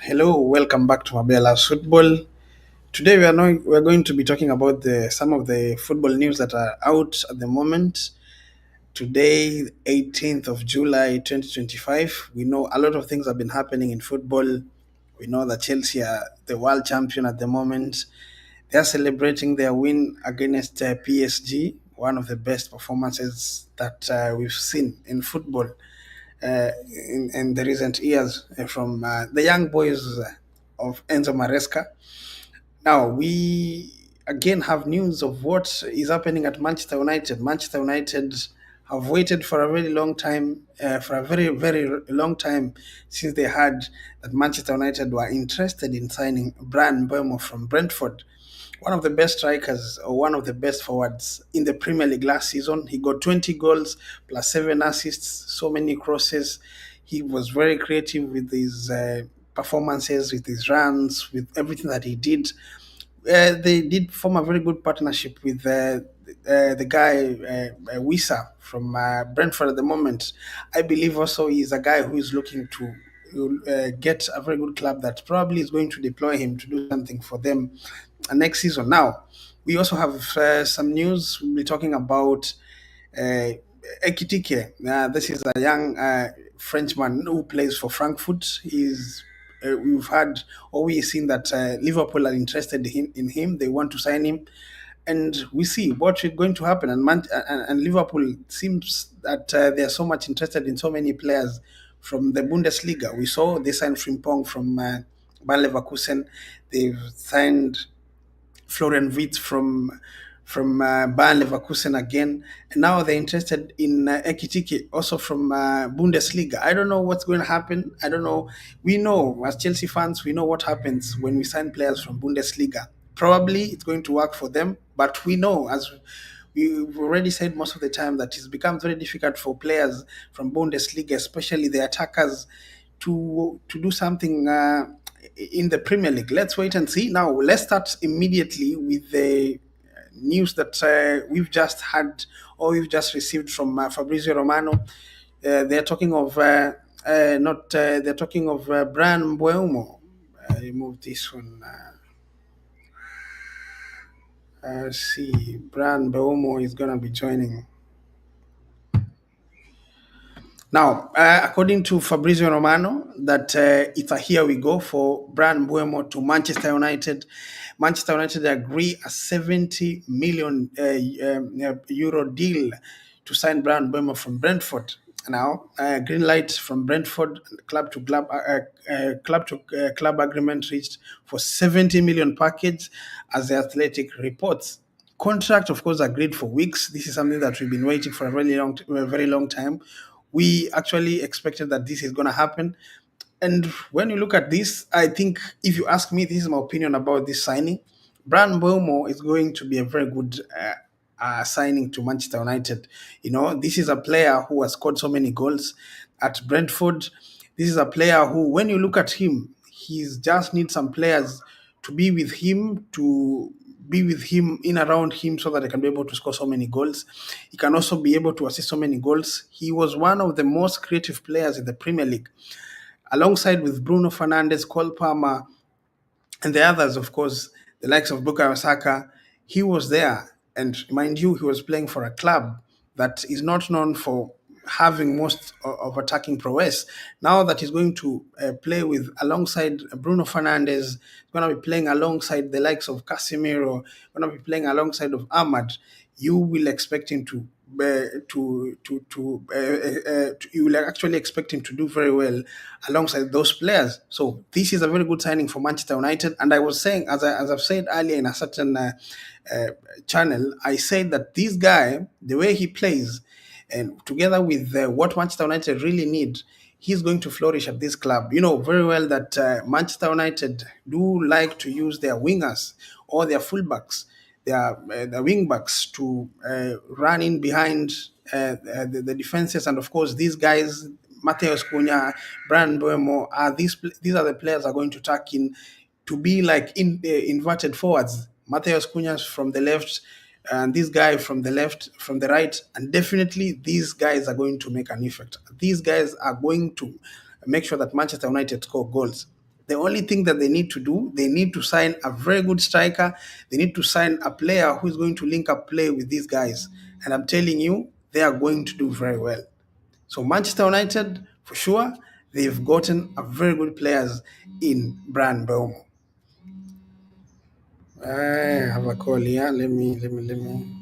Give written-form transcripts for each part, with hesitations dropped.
Hello, welcome back to Mabela's Football. Today we are going to be talking about the some of the football news that are out at the moment. Today, 18th of July 2025, we know a lot of things have been happening in football. We know that Chelsea are the world champion at the moment. They are celebrating their win against PSG, one of the best performances that we've seen in football in the recent years from the young boys of Enzo Maresca. Now, we again have news of what is happening at Manchester United. Manchester United have waited for a very long time, for a very long time since they heard that Manchester United were interested in signing Brian Mbeumo from Brentford, one of the best strikers or one of the best forwards in the Premier League last season. He got 20 goals plus 7 assists, so many crosses. He was very creative with his performances, with his runs, with everything that he did. They did form a very good partnership with the guy Wisa from Brentford at the moment. I believe also he's a guy who is looking to get a very good club that probably is going to deploy him to do something for them next season. Now, we also have some news. We'll be talking about uh, Ekitike. This is a young Frenchman who plays for Frankfurt. We've had always seen that Liverpool are interested in him. They want to sign him, and we see what's going to happen. And Liverpool seems that they are so much interested in so many players from the Bundesliga. We saw they signed Frimpong from Bayer Leverkusen. They've signed Florian Wirtz from Bayern Leverkusen again, and now they're interested in Ekitike, also from Bundesliga. I don't know what's going to happen. I don't know. We know as Chelsea fans, we know what happens when we sign players from Bundesliga. Probably it's going to work for them, but we know as we've already said most of the time that it's become very difficult for players from Bundesliga, especially the attackers, to do something in the Premier League. Let's wait and see. Now, let's start immediately with the news that we've just had or we've just received from Fabrizio Romano. They're talking of not. They're talking of Brian Mbeumo. Remove this one. See, Brian Mbeumo is gonna be joining. Now, according to Fabrizio Romano, that it's a here we go for Brian Mbeumo to Manchester United. Manchester United agree a 70 million euro deal to sign Brian Mbeumo from Brentford. Now, green light from Brentford, club to club agreement reached for 70 million package, as the Athletic reports. Contract, of course, agreed for weeks. This is something that we've been waiting for a very long time. We actually expected that this is going to happen. And when you look at this, I think if you ask me, this is my opinion about this signing. Brian Mbeumo is going to be a very good signing to Manchester United. You know, this is a player who has scored so many goals at Brentford. This is a player who, when you look at him, he's just needs some players to be with him, to be with him in around him so that he can be able to score so many goals. He can also be able to assist so many goals. He was one of the most creative players in the Premier League, alongside with Bruno Fernandes, Cole Palmer, and the others, of course, the likes of Bukayo Saka. He was there, and mind you, he was playing for a club that is not known for having most of attacking prowess. Now that he's going to play with alongside Bruno Fernandes, going to be playing alongside the likes of Casemiro, going to be playing alongside of Ahmad, you will expect him you will actually expect him to do very well alongside those players. So this is a very good signing for Manchester United. And I was saying, as I've said earlier in a certain uh, channel, I said that this guy, the way he plays, and together with what Manchester United really need, he's going to flourish at this club. You know very well that Manchester United do like to use their wingers or their fullbacks, their wing backs to run in behind the defenses, and of course these guys, Mateus Cunha, Brian Buemo, are these are the players are going to tuck in to be like in inverted forwards. Mateus Cunha from the left, and this guy from the left, from the right, and definitely these guys are going to make an effect. These guys are going to make sure that Manchester United score goals. The only thing that they need to do, they need to sign a very good striker. They need to sign a player who is going to link up play with these guys. And I'm telling you, they are going to do very well. So Manchester United, for sure, they've gotten a very good players in BRyan mbeumo. I have a call here. Let me.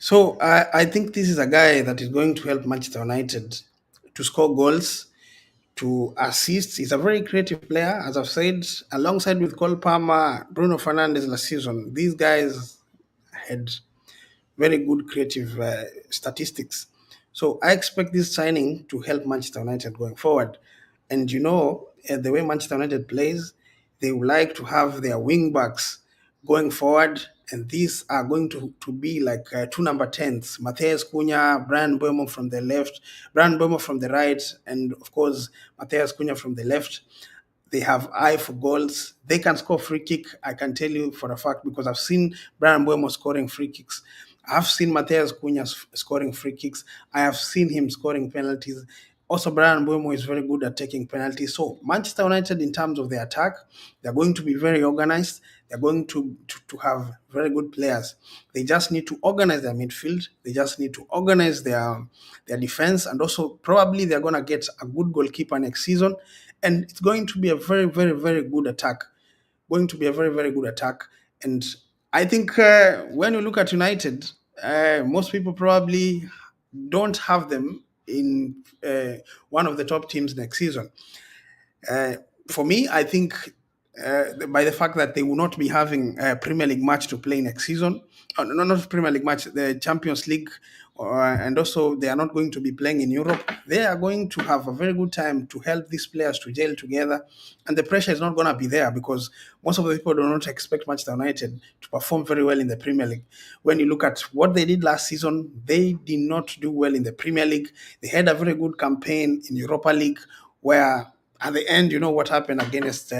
So I think this is a guy that is going to help Manchester United to score goals, to assist. He's a very creative player, as I've said, alongside with Cole Palmer, Bruno Fernandes last season. These guys had very good creative statistics. So I expect this signing to help Manchester United going forward. And the way Manchester United plays, they would like to have their wing backs going forward. And these are going to be like two number 10s, Matheus Cunha, Brian Mbeumo from the left, Brian Mbeumo from the right, and of course, Matheus Cunha from the left. They have eye for goals. They can score free kick. I can tell you for a fact because I've seen Brian Mbeumo scoring free kicks. I've seen Mateus Cunha scoring free kicks. I have seen him scoring penalties. Also, Brian Mbeumo is very good at taking penalties. So Manchester United, in terms of their attack, they're going to be very organized. They're going to have very good players. They just need to organize their midfield. They just need to organize their defense, and also probably they're going to get a good goalkeeper next season. And it's going to be a very, very, very good attack. Going to be a very, very good attack. And I think when you look at United, most people probably don't have them in one of the top teams next season. Uh, for me, I think by the fact that they will not be having a Premier League match to play next season, no, not Premier League match, the Champions League, and also they are not going to be playing in Europe. They are going to have a very good time to help these players to gel together, and the pressure is not going to be there because most of the people do not expect Manchester United to perform very well in the Premier League. When you look at what they did last season, they did not do well in the Premier League. They had a very good campaign in Europa League where at the end, you know what happened against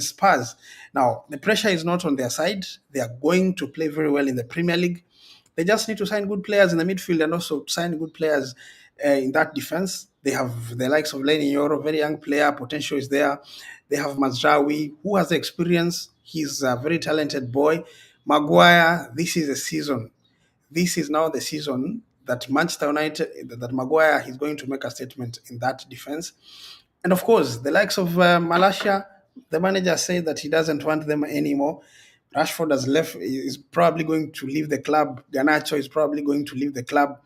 Spurs. Now the pressure is not on their side. They are going to play very well in the Premier League. They just need to sign good players in the midfield and also sign good players in that defense. They have the likes of Lenny Yoro, very young player, potential is there. They have Mazraoui, who has experience. He's a very talented boy. Maguire, this is a season. This is now the season that Manchester United, that Maguire is going to make a statement in that defense. And of course, the likes of Malaysia, the manager said that he doesn't want them anymore. Rashford has left, is probably going to leave the club. Garnacho is probably going to leave the club.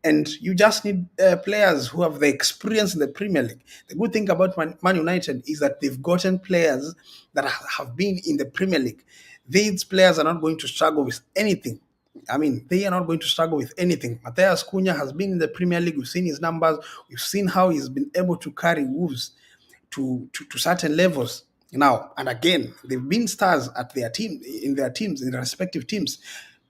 And you just need players who have the experience in the Premier League. The good thing about Man United is that they've gotten players that have been in the Premier League. These players are not going to struggle with anything. I mean, they are not going to struggle with anything. Mateus Cunha has been in the Premier League. We've seen his numbers. We've seen how he's been able to carry Wolves to certain levels. Now, and again, they've been stars at their team, in their respective teams.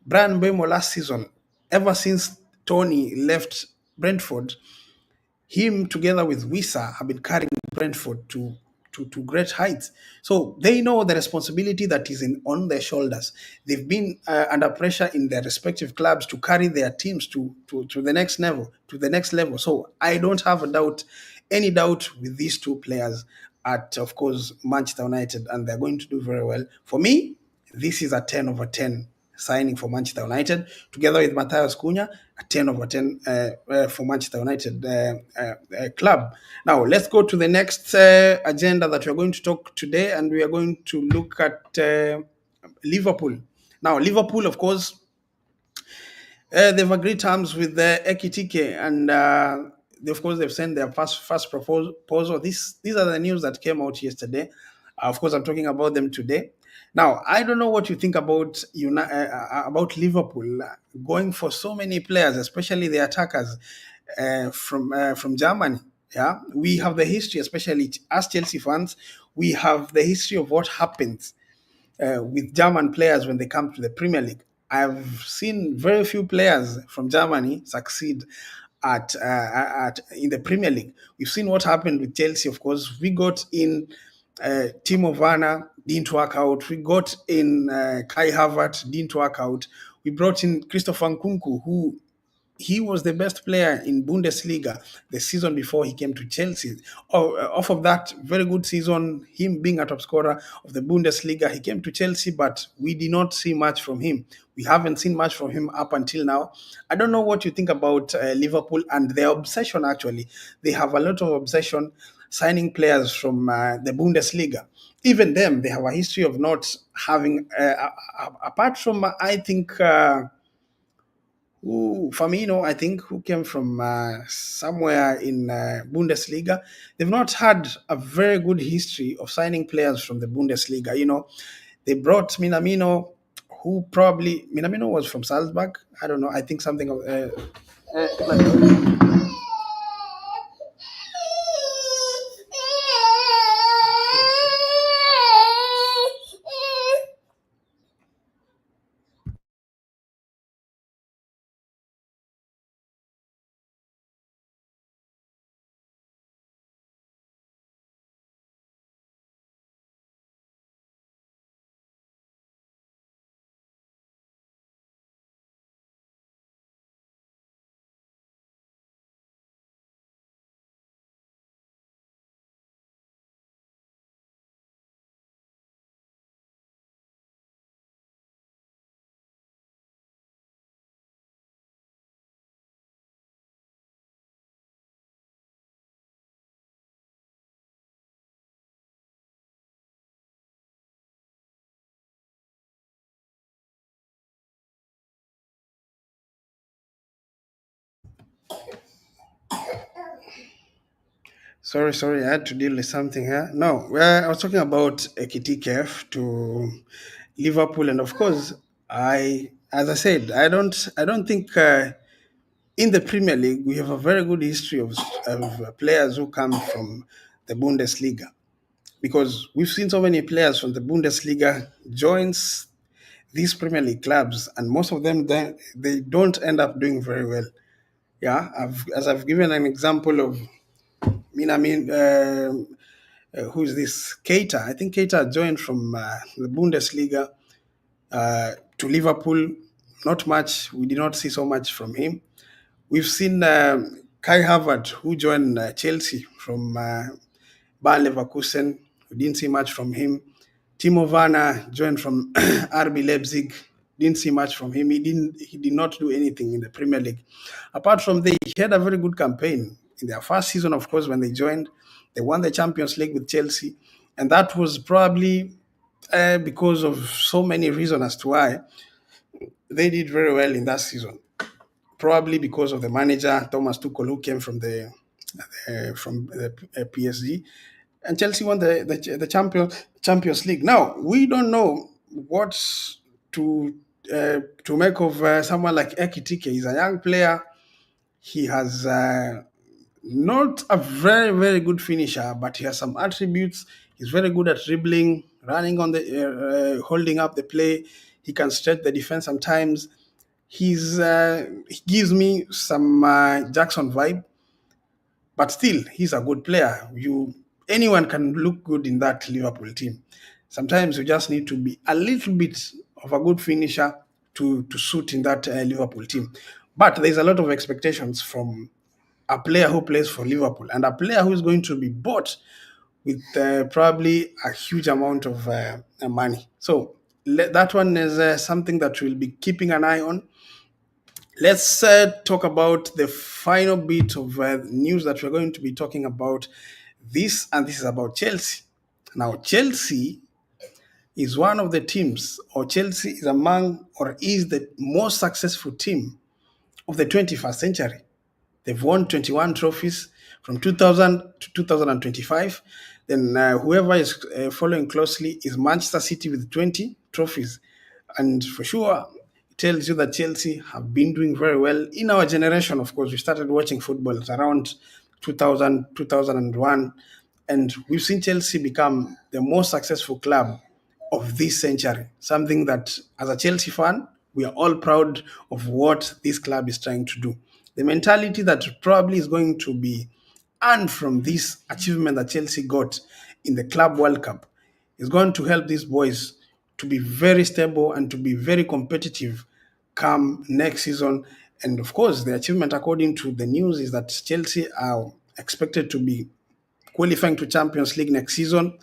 Brian Mbeumo last season, ever since Tony left Brentford, him together with Wissa have been carrying Brentford to great heights. So they know the responsibility that is on their shoulders. They've been under pressure in their respective clubs to carry their teams to the next level, So I don't have any doubt with these two players at, of course, Manchester United, and they're going to do very well. For me, this is a 10 over 10 signing for Manchester United, together with Matthias Cunha, a 10 over 10 for Manchester United club. Now, let's go to the next agenda that we're going to talk today, and we are going to look at Liverpool. Now, Liverpool, of course, they've agreed terms with the Ekitike, and of course they've sent their first proposal. These are the news that came out yesterday. Of course, I'm talking about them today. Now, I don't know what you think about Liverpool going for so many players, especially the attackers from Germany. Yeah, we have the history, especially as Chelsea fans, we have the history of what happens with German players when they come to the Premier League. I've seen very few players from Germany succeed at in the Premier League. We've seen what happened with Chelsea. Of course, we got in Timo Werner, didn't work out. We got in Kai Havertz, didn't work out. We brought in Christopher Nkunku, who he was the best player in Bundesliga the season before he came to Chelsea. Off of that very good season, him being a top scorer of the Bundesliga, he came to Chelsea, but we did not see much from him. We haven't seen much from him up until now. I don't know what you think about Liverpool and their obsession, actually. They have a lot of obsession signing players from the Bundesliga. Even them, they have a history of not having, apart from, I think, who Firmino, I think, who came from somewhere in Bundesliga. They've not had a very good history of signing players from the Bundesliga. They brought Minamino, who probably Minamino was from Salzburg. I don't know. I think something of. Sorry, I had to deal with something here. No, I was talking about Ekitike to Liverpool, and of course, as I said, I don't think in the Premier League we have a very good history of players who come from the Bundesliga, because we've seen so many players from the Bundesliga joins these Premier League clubs, and most of them they don't end up doing very well. Yeah, as I've given an example of Minamin. Who's this? Keita. I think Keita joined from the Bundesliga to Liverpool. Not much. We did not see so much from him. We've seen Kai Havertz, who joined Chelsea from Bayer Leverkusen. We didn't see much from him. Timo Werner joined from RB Leipzig. Didn't see much from him. He did not do anything in the Premier League. Apart from he had a very good campaign in their first season. Of course, when they joined, they won the Champions League with Chelsea, and that was probably because of so many reasons as to why they did very well in that season. Probably because of the manager Thomas Tuchel, who came from the PSG, and Chelsea won the Champions League. Now we don't know what to make of someone like Ekitike. He's a young player. He has not a very good finisher, but he has some attributes. He's very good at dribbling, running on the, holding up the play. He can stretch the defense sometimes. He gives me some Jackson vibe, but still he's a good player. Anyone can look good in that Liverpool team. Sometimes you just need to be a little bit of a good finisher to suit in that Liverpool team. But there's a lot of expectations from a player who plays for Liverpool and a player who is going to be bought with probably a huge amount of money. So that one is something that we'll be keeping an eye on. Let's talk about the final bit of news that we're going to be talking about. This is about Chelsea. Now, Chelsea is one of the teams, or Chelsea is among, or is the most successful team of the 21st century. They've won 21 trophies from 2000 to 2025. Then whoever is following closely is Manchester City with 20 trophies. And for sure, it tells you that Chelsea have been doing very well in our generation. Of course, we started watching football at around 2000, 2001, and we've seen Chelsea become the most successful club of this century. Something that, as a Chelsea fan, we are all proud of what this club is trying to do. The mentality that probably is going to be earned from this achievement that Chelsea got in the Club World Cup is going to help these boys to be very stable and to be very competitive come next season. And of course, the achievement, according to the news, is that Chelsea are expected to be qualifying to Champions League next season,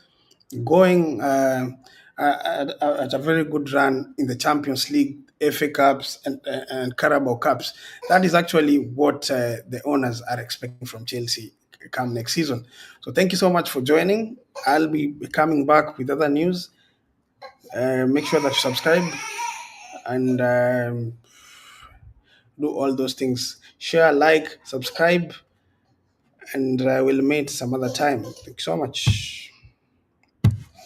going at a very good run in the Champions League, FA Cups, and Carabao Cups. That is actually what the owners are expecting from Chelsea come next season. So thank you so much for joining. I'll be coming back with other news. Make sure that you subscribe and do all those things. Share, like, subscribe, and we'll meet some other time. Thank you so much.